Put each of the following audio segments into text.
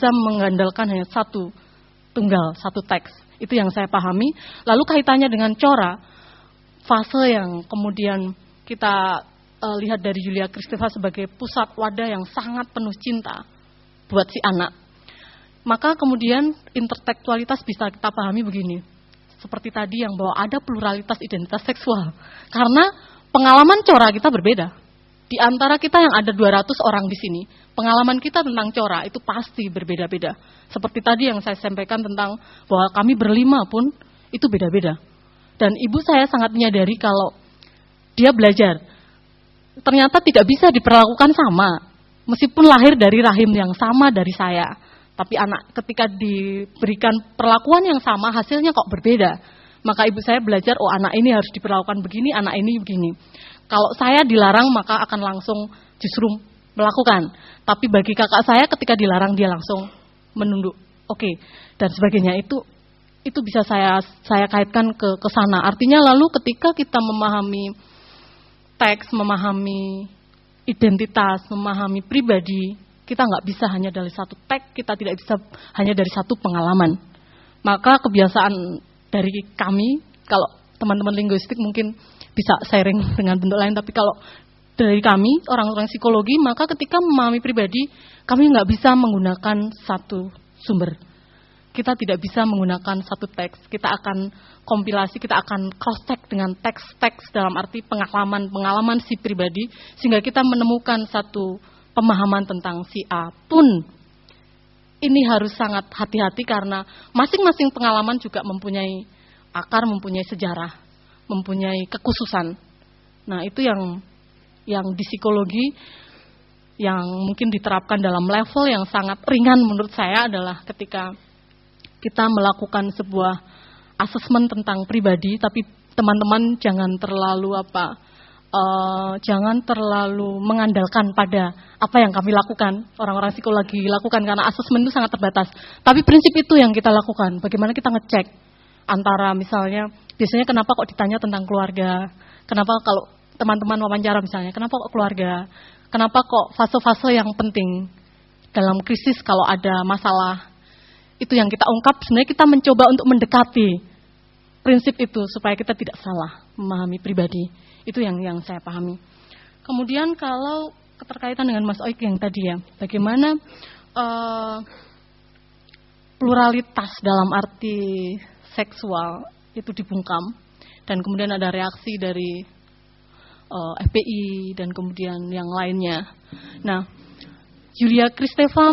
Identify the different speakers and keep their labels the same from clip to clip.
Speaker 1: bisa mengandalkan hanya satu teks. Itu yang saya pahami. Lalu kaitannya dengan Cora, fase yang kemudian kita lihat dari Yulia Kristeva sebagai pusat wadah yang sangat penuh cinta buat si anak. Maka kemudian intertekstualitas bisa kita pahami begini. Seperti tadi yang bahwa ada pluralitas identitas seksual. Karena pengalaman Cora kita berbeda. Di antara kita yang ada 200 orang di sini, pengalaman kita tentang Cora itu pasti berbeda-beda. Seperti tadi yang saya sampaikan tentang bahwa kami berlima pun itu beda-beda. Dan ibu saya sangat menyadari kalau dia belajar. Ternyata tidak bisa diperlakukan sama. Meskipun lahir dari rahim yang sama dari saya. Tapi anak ketika diberikan perlakuan yang sama, hasilnya kok berbeda. Maka ibu saya belajar, oh anak ini harus diperlakukan begini, anak ini begini. Kalau saya dilarang, maka akan langsung justru melakukan. Tapi bagi kakak saya ketika dilarang, dia langsung menunduk. Oke, dan sebagainya. Itu bisa saya kaitkan ke sana. Artinya lalu ketika kita memahami teks, memahami identitas, memahami pribadi, kita nggak bisa hanya dari satu teks, kita tidak bisa hanya dari satu pengalaman. Maka kebiasaan dari kami, kalau teman-teman linguistik mungkin bisa sharing dengan bentuk lain, tapi kalau dari kami, orang-orang psikologi, maka ketika memahami pribadi, kami nggak bisa menggunakan satu sumber. Kita tidak bisa menggunakan satu teks, kita akan kompilasi, kita akan cross-check dengan teks-teks dalam arti pengalaman si pribadi, sehingga kita menemukan satu pemahaman tentang si A pun. Ini harus sangat hati-hati karena masing-masing pengalaman juga mempunyai akar, mempunyai sejarah, mempunyai kekhususan. Nah, itu yang di psikologi yang mungkin diterapkan dalam level yang sangat ringan menurut saya adalah ketika kita melakukan sebuah asesmen tentang pribadi, tapi teman-teman jangan terlalu mengandalkan pada apa yang kami lakukan, orang-orang psikologi lakukan, karena asesmen itu sangat terbatas. Tapi prinsip itu yang kita lakukan, bagaimana kita ngecek antara misalnya, biasanya kenapa kok ditanya tentang keluarga, kenapa kalau teman-teman wawancara misalnya, kenapa kok keluarga, kenapa kok fase-fase yang penting dalam krisis kalau ada masalah, itu yang kita ungkap, sebenarnya kita mencoba untuk mendekati prinsip itu supaya kita tidak salah memahami pribadi. Itu yang saya pahami. Kemudian kalau keterkaitan dengan Mas Oik yang tadi ya, bagaimana pluralitas dalam arti seksual itu dibungkam dan kemudian ada reaksi dari FPI dan kemudian yang lainnya. Nah, Yulia Kristeva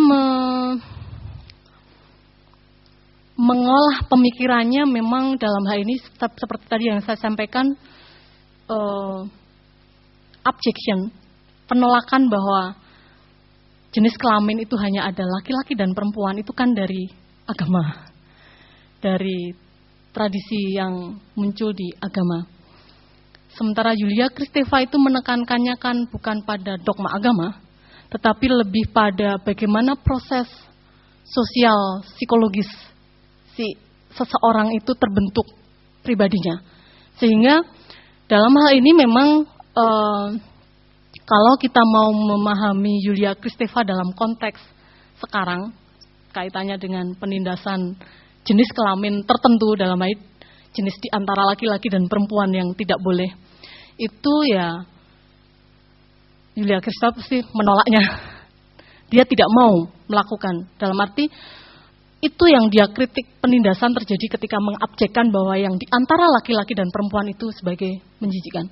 Speaker 1: mengolah pemikirannya memang dalam hal ini seperti tadi yang saya sampaikan, objection, penolakan bahwa jenis kelamin itu hanya ada laki-laki dan perempuan, itu kan dari agama, dari tradisi yang muncul di agama. Sementara Yulia Kristeva itu menekankannya kan bukan pada dogma agama, tetapi lebih pada bagaimana proses sosial, psikologis si seseorang itu terbentuk pribadinya. Sehingga dalam hal ini memang kalau kita mau memahami Yulia Kristeva dalam konteks sekarang, kaitannya dengan penindasan jenis kelamin tertentu dalam hal jenis di antara laki-laki dan perempuan yang tidak boleh, itu ya Yulia Kristeva pasti menolaknya. Dia tidak mau melakukan, dalam arti itu yang dia kritik, penindasan terjadi ketika mengabjekkan bahwa yang di antara laki-laki dan perempuan itu sebagai menjijikkan.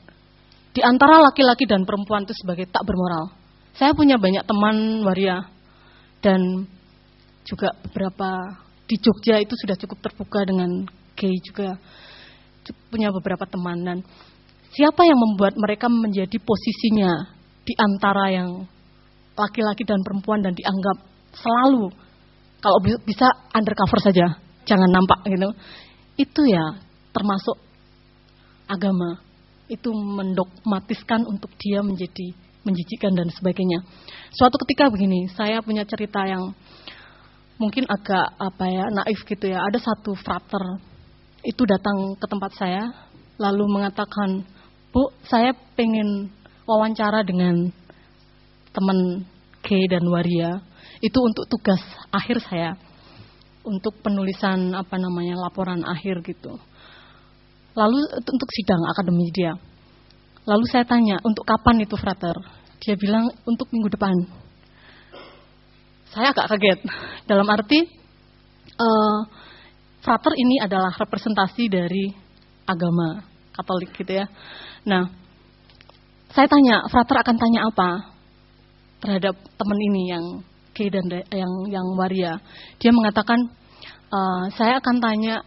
Speaker 1: Di antara laki-laki dan perempuan itu sebagai tak bermoral. Saya punya banyak teman waria dan juga beberapa di Jogja itu sudah cukup terbuka dengan gay juga. Punya beberapa teman, dan siapa yang membuat mereka menjadi posisinya di antara yang laki-laki dan perempuan dan dianggap selalu kalau bisa undercover saja, jangan nampak gitu. Itu ya termasuk agama. Itu mendogmatiskan untuk dia menjadi menjijikkan dan sebagainya. Suatu ketika begini, saya punya cerita yang mungkin agak naif gitu ya. Ada satu frater itu datang ke tempat saya lalu mengatakan, "Bu, saya pengen wawancara dengan teman gay dan waria." Itu untuk tugas akhir saya, untuk penulisan laporan akhir gitu. Lalu untuk sidang akademi dia. Lalu saya tanya, untuk kapan itu frater? Dia bilang untuk minggu depan. Saya agak kaget. Dalam arti frater ini adalah representasi dari agama Katolik gitu ya. Nah, saya tanya, frater akan tanya apa terhadap teman ini yang gay dan yang waria? Dia mengatakan, saya akan tanya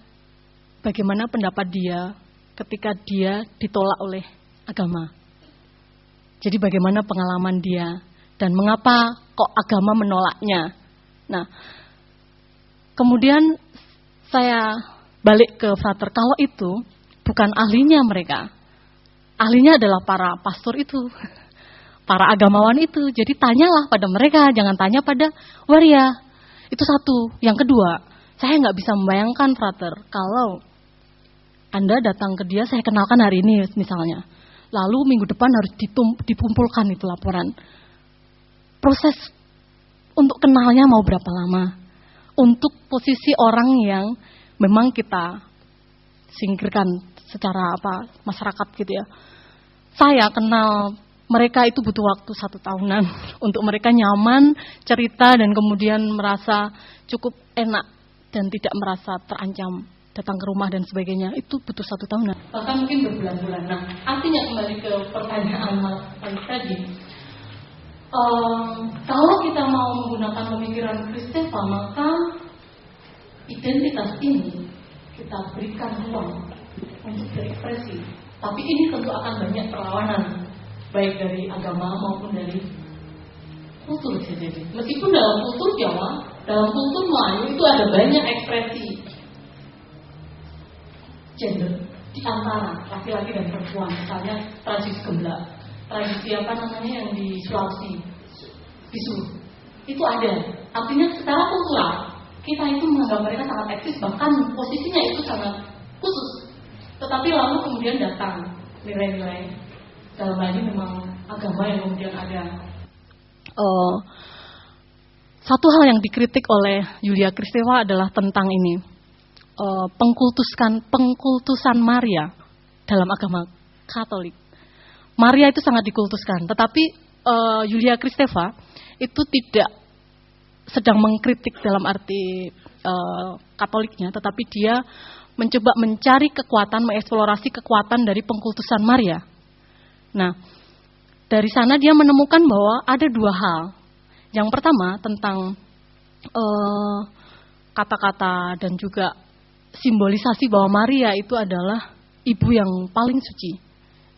Speaker 1: bagaimana pendapat dia ketika dia ditolak oleh agama. Jadi bagaimana pengalaman dia dan mengapa kok agama menolaknya. Nah, kemudian saya balik ke frater, kalau itu bukan ahlinya mereka. Ahlinya adalah para pastor itu, para agamawan itu. Jadi tanyalah pada mereka, jangan tanya pada waria. Itu satu. Yang kedua, saya nggak bisa membayangkan frater, kalau Anda datang ke dia, saya kenalkan hari ini misalnya. Lalu minggu depan harus dikumpulkan itu laporan. Proses untuk kenalnya mau berapa lama? Untuk posisi orang yang memang kita singkirkan secara masyarakat gitu ya. Saya kenal mereka itu butuh waktu 1 tahunan untuk mereka nyaman cerita dan kemudian merasa cukup enak dan tidak merasa terancam datang ke rumah dan sebagainya. Itu butuh 1 tahunan, bahkan mungkin berbulan-bulan. Nah, artinya kembali ke pertanyaan Mas tadi, kalau kita mau menggunakan pemikiran Kristeva, maka identitas ini kita berikan ruang untuk berekspresi. Tapi ini tentu akan banyak perlawanan, baik dari agama maupun dari kultur bisa jadi. Meskipun dalam kultur Jawa, dalam kultur Melayu itu ada banyak ekspresi gender di antara laki-laki dan perempuan. Misalnya tradisi gemblak, tradisi yang di Sulawesi, bisu, itu ada. Artinya secara kultural kita itu menganggap mereka sangat eksis, bahkan posisinya itu sangat khusus. Tetapi lalu kemudian datang nilai-nilai dalam hal ini memang agama yang kemudian ada. Satu hal yang dikritik oleh Yulia Kristeva adalah tentang ini. Pengkultusan Maria dalam agama Katolik. Maria itu sangat dikultuskan, tetapi Yulia Kristeva itu tidak sedang mengkritik dalam arti Katoliknya, tetapi dia mencoba mencari kekuatan, mengeksplorasi kekuatan dari pengkultusan Maria. Nah, dari sana dia menemukan bahwa ada 2 hal. Yang pertama tentang kata-kata dan juga simbolisasi bahwa Maria itu adalah ibu yang paling suci,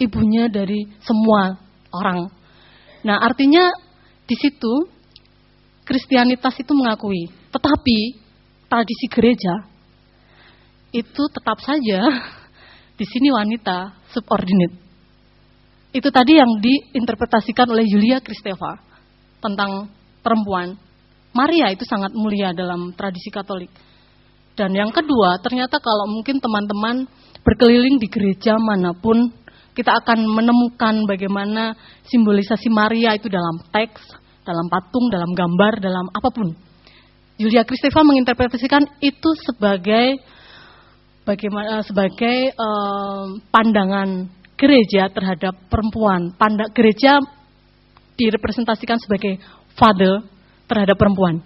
Speaker 1: ibunya dari semua orang. Nah, artinya di situ Kristianitas itu mengakui, tetapi tradisi gereja itu tetap saja di sini wanita subordinate. Itu tadi yang diinterpretasikan oleh Yulia Kristeva tentang perempuan. Maria itu sangat mulia dalam tradisi Katolik. Dan yang kedua, ternyata kalau mungkin teman-teman berkeliling di gereja manapun, kita akan menemukan bagaimana simbolisasi Maria itu dalam teks, dalam patung, dalam gambar, dalam apapun. Yulia Kristeva menginterpretasikan itu sebagai pandangan gereja terhadap perempuan. Gereja direpresentasikan sebagai father terhadap perempuan.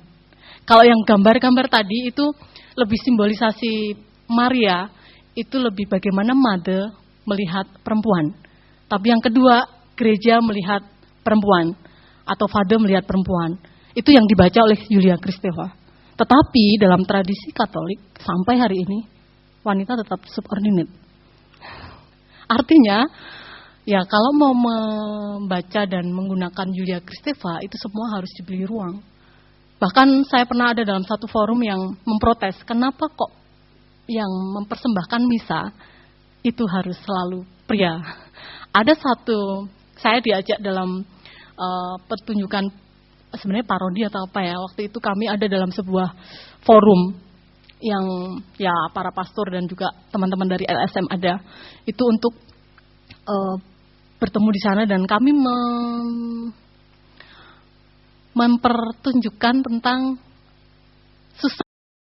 Speaker 1: Kalau yang gambar-gambar tadi itu lebih simbolisasi Maria, itu lebih bagaimana mother melihat perempuan. Tapi yang kedua, gereja melihat perempuan atau father melihat perempuan. Itu yang dibaca oleh Yulia Kristeva. Tetapi dalam tradisi Katolik sampai hari ini wanita tetap subordinate. Artinya, ya kalau mau membaca dan menggunakan Yulia Kristeva itu semua harus diberi ruang. Bahkan saya pernah ada dalam satu forum yang memprotes, kenapa kok yang mempersembahkan misa itu harus selalu pria. Ada satu, saya diajak dalam pertunjukan sebenarnya parodi atau apa ya, waktu itu kami ada dalam sebuah forum yang ya para pastor dan juga teman-teman dari LSM ada, itu untuk bertemu di sana dan kami mempertunjukkan tentang